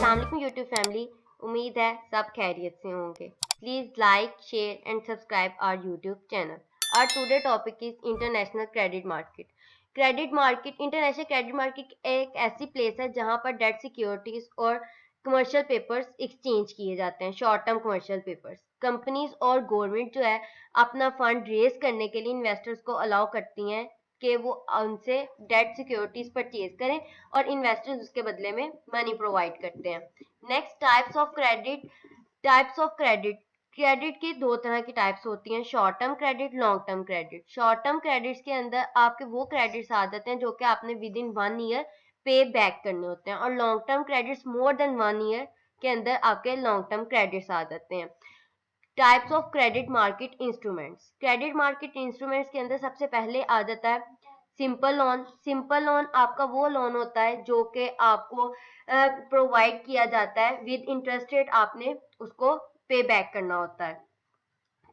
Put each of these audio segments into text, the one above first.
अस्सलाम वालेकुम YouTube family. उम्मीद है सब खैरियत से होंगे। Please like share and subscribe our YouTube channel. Our today topic is international credit market. Credit market, international credit market एक ऐसी प्लेस है जहां पर डेट सिक्योरिटीज और कमर्शियल पेपर्स एक्सचेंज किए जाते हैं, short term commercial papers. Companies और गवर्नमेंट जो है अपना फंड रेज करने के लिए इन्वेस्टर्स को अलाउ करती हैं कि वो उनसे डेट सिक्योरिटीज परचेज करें और इन्वेस्टर्स उसके बदले में मनी प्रोवाइड करते हैं। Next, types of credit. Types of credit, credit की दो तरह की टाइप्स होती हैं, short term credit, long term credit. Short term credits के अंदर आपके वो क्रेडिट्स आ जाते हैं जो कि आपने विद इन 1 ईयर पे बैक करने होते हैं, और long term credits more than 1 year के अंदर आपके लॉन्ग टर्म क्रेडिट्स आ जाते हैं। Types of credit market instruments. Credit market instruments के अंदर सबसे पहले आ जाता है सिंपल लोन। सिंपल लोन आपका वो लोन होता है जो कि आपको प्रोवाइड किया जाता है विद इंटरेस्ट रेट, आपने उसको पे बैक करना होता है।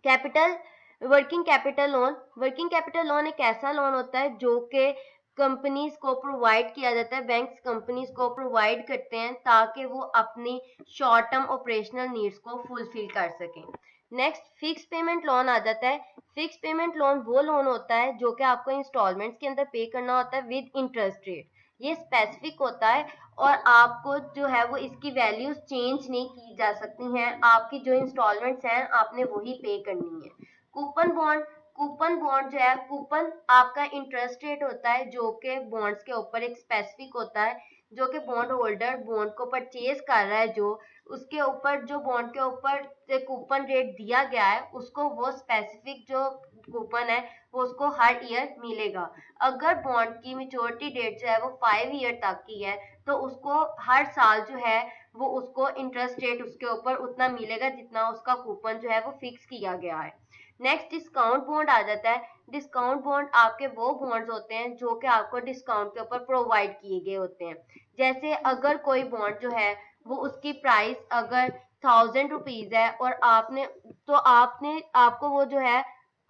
Capital, working capital loan. Working capital loan एक ऐसा लोन होता है जो कि कंपनीज को प्रोवाइड किया जाता है, बैंक्स कंपनीज को प्रोवाइड करते हैं ताकि वो अपनी शॉर्ट टर्म ऑपरेशनल नीड्स को फुलफिल कर सकें। नेक्स्ट, फिक्स पेमेंट लोन आ जाता है। फिक्स पेमेंट लोन वो लोन होता है जो कि आपको इंस्टॉलमेंट्स के अंदर पे करना होता है विद इंटरेस्ट रेट। ये स्पेसिफिक होता है और आपको जो है वो इसकी वैल्यूज चेंज नहीं की जा सकती हैं। आपकी जो इंस्टॉलमेंट्स हैं आपने वही पे करनी है। कूपन बॉन्ड, कूपन बॉन्ड जो है, कूपन आपका इंटरेस्ट रेट होता है जो कि बॉन्ड्स के ऊपर एक स्पेसिफिक होता है, जो कि बॉन्ड होल्डर बॉन्ड को परचेज कर रहा है, जो उसके ऊपर जो बॉन्ड के ऊपर कूपन रेट दिया गया है उसको वो स्पेसिफिक जो कूपन है वो उसको हर ईयर मिलेगा। अगर बॉन्ड की मेच्योरिटी डेट जो है वो 5 ईयर तक की है तो उसको हर साल जो है वो उसको इंटरेस्ट रेट उसके ऊपर उतना मिलेगा जितना उसका कूपन जो है वो फिक्स किया गया है। नेक्स्ट, डिस्काउंट बॉन्ड आ जाता है। डिस्काउंट बॉन्ड आपके वो बॉन्ड्स होते हैं जो कि आपको डिस्काउंट के ऊपर प्रोवाइड किए गए होते हैं। जैसे अगर कोई बॉन्ड जो है वो उसकी प्राइस अगर 1000 रुपीज है और आपने आपको वो जो है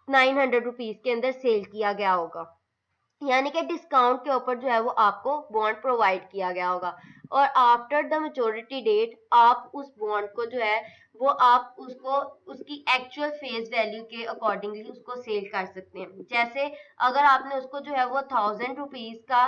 900 रुपीज के अंदर सेल किया गया होगा, यानी कि डिस्काउंट के ऊपर जो है वो आपको बॉन्ड प्रोवाइड किया गया होगा, और आफ्टर द मेच्योरिटी डेट आप उस बॉन्ड को जो है वो आप उसको उसकी एक्चुअल फेस वैल्यू के अकॉर्डिंगली उसको सेल कर सकते हैं। जैसे अगर आपने उसको जो है वो 1000 रुपीज का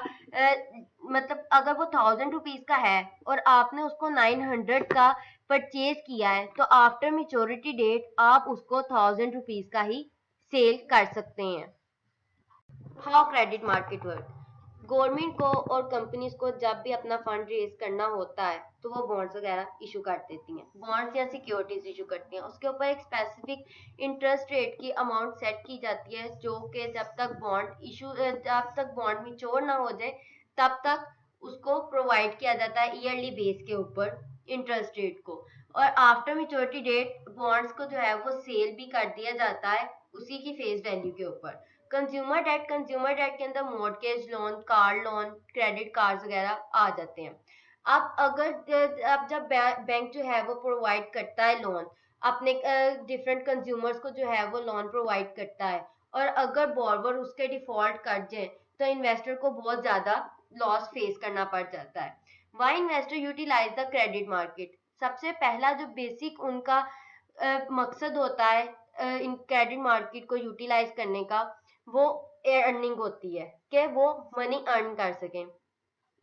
मतलब अगर वो 1000 रुपीज का है और आपने उसको 900 का परचेज किया है तो आफ्टर मेच्योरिटी डेट आप उसको 1000 रुपीज का ही सेल कर सकते हैं। How credit market work. Government को और कंपनीज को जब भी अपना फंड रेज करना होता है तो वो बॉन्ड्स वगैरह इशू कर देती हैं, बॉन्ड्स या सिक्योरिटीज इशू करती हैं। उसके ऊपर एक स्पेसिफिक इंटरेस्ट रेट की अमाउंट सेट की जाती है जो कि जब तक बॉन्ड मिच्योर ना हो जाए तब तक उसको प्रोवाइड किया जाता है ईयरली बेस के ऊपर इंटरेस्ट रेट को, और आफ्टर मेच्योरिटी डेट बॉन्ड्स को जो है वो सेल भी कर दिया जाता है उसी की फेस वैल्यू के ऊपर। कंज्यूमर डेट, कंज्यूमर डेट के अंदर mortgage loan, car loan, credit card वगैरह आ जाते हैं। अब जब बैंक जो है वो प्रोवाइड करता है लोन अपने डिफरेंट कंज्यूमर्स को जो है वो लोन प्रोवाइड करता है, और अगर बॉर्वर उसके डिफॉल्ट कर जाए तो इन्वेस्टर को बहुत ज्यादा लॉस फेस करना पड़ जाता है। Why investor utilize the credit market. सबसे पहला जो बेसिक उनका मकसद होता है इन क्रेडिट मार्केट को यूटिलाइज करने का, वो अर्निंग होती है कि वो मनी अर्न कर सकें।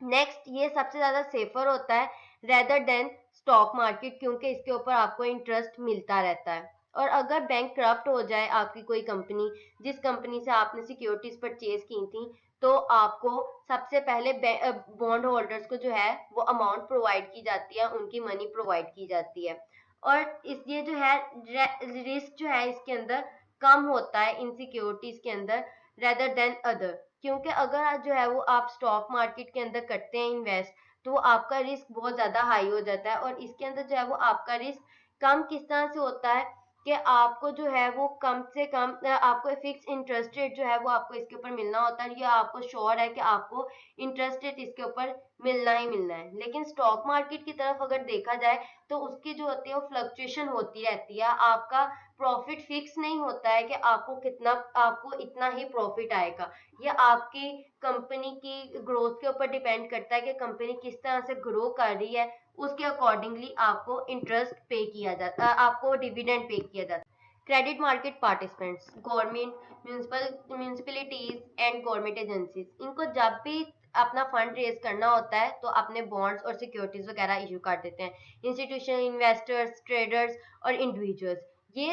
नेक्स्ट, ये सबसे ज्यादा सेफर होता है रेदर देन स्टॉक मार्केट, क्योंकि इसके ऊपर आपको इंटरेस्ट मिलता रहता है। और अगर बैंक करप्ट हो जाए, आपकी कोई कंपनी जिस कंपनी से आपने सिक्योरिटीज परचेज की थी, तो आपको सबसे पहले बॉन्ड होल्डर्स को जो है वो अमाउंट प्रोवाइड की जाती है, उनकी मनी प्रोवाइड की जाती है। और इस ये जो है रिस्क जो है इसके अंदर कम होता है इन सिक्योरिटीज के अंदर रेदर देन अदर, क्योंकि अगर आज जो है वो आप स्टॉक मार्केट के अंदर करते हैं इन्वेस्ट तो आपका रिस्क बहुत ज्यादा हाई हो जाता है, और इसके अंदर जो है वो आपका रिस्क कम किस तरह से होता है कि आपको जो है वो कम से कम आपको फिक्स इंटरेस्ट रेट जो है वो आपको इसके ऊपर मिलना होता है, ये आपको श्योर है कि आपको इंटरेस्ट रेट इसके ऊपर मिलना ही मिलना है। लेकिन स्टॉक मार्केट की तरफ अगर देखा जाए तो उसकी जो होती है वो फ्लक्चुएशन होती रहती है, आपका प्रॉफिट फिक्स नहीं होता है कि आपको इतना ही प्रॉफिट आएगा। ये आपकी कंपनी की ग्रोथ के ऊपर डिपेंड करता है कि कंपनी किस तरह से ग्रो कर रही है, उसके अकॉर्डिंगली आपको इंटरेस्ट पे किया जाता, आपको डिविडेंड पे किया जाता है। Credit market participants government, municipalities and government agencies, इनको जब भी अपना फंड रेज करना होता है तो अपने बॉन्ड्स और सिक्योरिटीज वगैरह इशू कर देते हैं। इंस्टीट्यूशन इन्वेस्टर्स, ट्रेडर्स और इंडिविजुअल्स, ये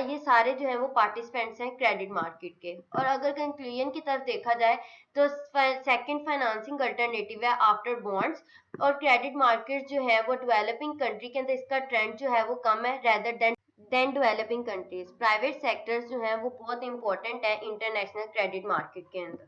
ये सारे जो है वो पार्टिसिपेंट्स हैं क्रेडिट मार्केट के। और अगर कंक्लूजन की तरफ देखा जाए तो सेकंड फाइनेंसिंग अल्टरनेटिव है आफ्टर बॉन्ड्स। और क्रेडिट मार्केट जो है वो डेवलपिंग कंट्री के अंदर इसका ट्रेंड जो है वो कम है rather than developing countries. Private sectors जो है वो बहुत इंपॉर्टेंट है इंटरनेशनल क्रेडिट मार्केट के अंदर।